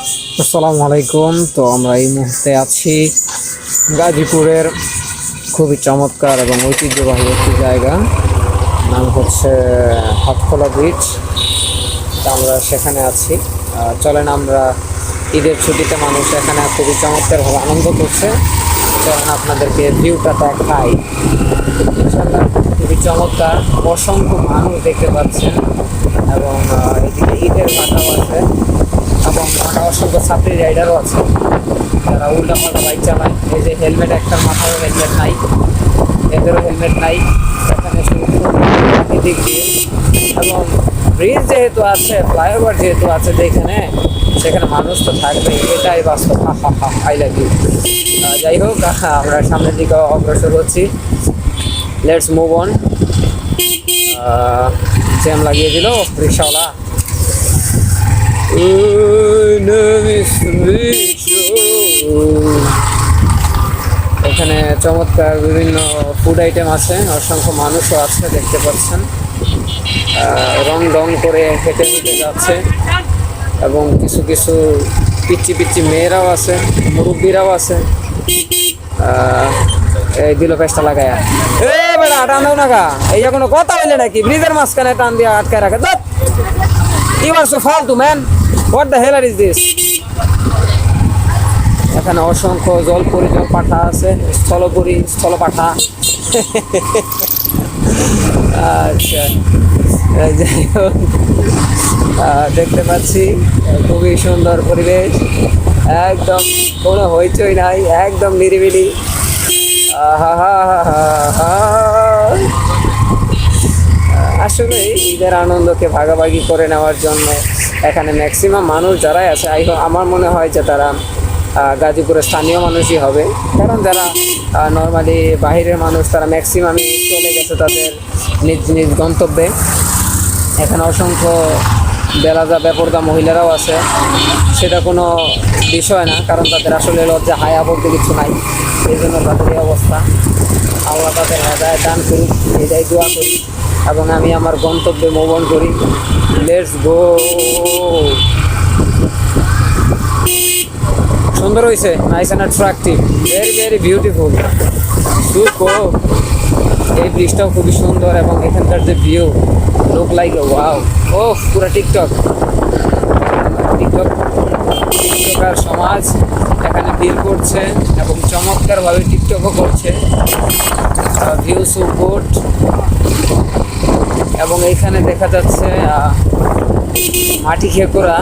আসসালামু আলাইকুম। তো আমরা এই মুহূর্তে আছি গাজীপুরের খুবই চমৎকার এবং ঐতিহ্যবাহী একটি জায়গা, নাম হচ্ছে হাতখোলা বিচ। তো আমরা সেখানে আছি। চলেন আমরা, ঈদের ছুটিতে মানুষ এখানে খুবই চমৎকারভাবে আনন্দ করছে। চলেন আপনাদেরকে ভিউটা দেখাই। ইনশাআল্লাহ খুবই চমৎকার, অসংখ্য মানুষ দেখতে পাচ্ছেন এবং এদিকে ঈদের পাতাও আছে এবং অসংখ্য ছাত্রী রাইডারও আছে যারা উল্টা পাল্টা বাইক চালায়। এই যে হেলমেট, একটার মাথায় হেলমেট নাই, এদেরও হেলমেট নাই। এখানে শুধু প্রাকৃতিক ভিউ এবং ব্রিজ যেহেতু আছে, ফ্লাইওভার যেহেতু আছে যেখানে, সেখানে মানুষ তো থাকবে, এটাই বাস্তব। I love you. যাই হোক, আমরা সামনের দিকে অগ্রসর হচ্ছি। Let's move on. জ্যাম লাগিয়ে দিল রিক্সাওয়ালা। এখানে চমৎকার বিভিন্ন ফুড আইটেম আছে, অসংখ্য মানুষও আছে দেখতে পাচ্ছেন। রং রং করে হেঁটে হেঁটে যাচ্ছে এবং কিছু কিছু পিচ্ছি পিচ্ছি মেয়েরাও আছে, মুরব্বীরাও আছে। এই দিল পেস্টা লাগায়া, এ বেটা টান দাও না গা, এই যে কোনো কথা হইলে নাকি ব্রিজের মাঝখানে টান দিয়ে আটকায় রাখে। ইউ আর সো ফালতু man, what the hell is this. এখানে অসংখ্য জলপরি, জলপাঠা আছে, স্থলপরি, স্থলপাঠা। আচ্ছা, যাই হোক, দেখতে পাচ্ছি খুবই সুন্দর পরিবেশ, একদম কোনো হইচই নাই, একদম নিরিবিলি। আসলে ঈদের আনন্দকে ভাগাভাগি করে নেওয়ার জন্য এখানে ম্যাক্সিমাম মানুষ যারাই আছে, আমার মনে হয় যে তারা গাজীপুরের স্থানীয় মানুষই হবে। কারণ যারা নর্মালি বাহিরের মানুষ, তারা ম্যাক্সিমামই চলে গেছে তাদের নিজ নিজ গন্তব্যে। এখানে অসংখ্য বেলাজা বেপরদা মহিলারাও আছে, সেটা কোনো বিষয় না, কারণ তাদের আসলে লজ্জা হায়া বলতে কিছু নাই, এই জন্য তাদের এই অবস্থা। আল্লাহ তাদের হেদায়েত দান করুক, এটাই দোয়া করি এবং আমি আমার গন্তব্যে মুভ অন করি। Let's go. সুন্দর হয়েছে, nice and attractive, very very beautiful, super. এই ব্রিজটাও খুবই সুন্দর এবং এখানকার যে ভিউ, লুক লাইক ওয়াও। ও পুরো টিকটক টিকটক টিকটকার সমাজ এখানে ভিড় করছে এবং চমৎকারভাবে টিকটকও করছে। View so good. এবং এইখানে দেখা যাচ্ছে মাটি খেয়ে করা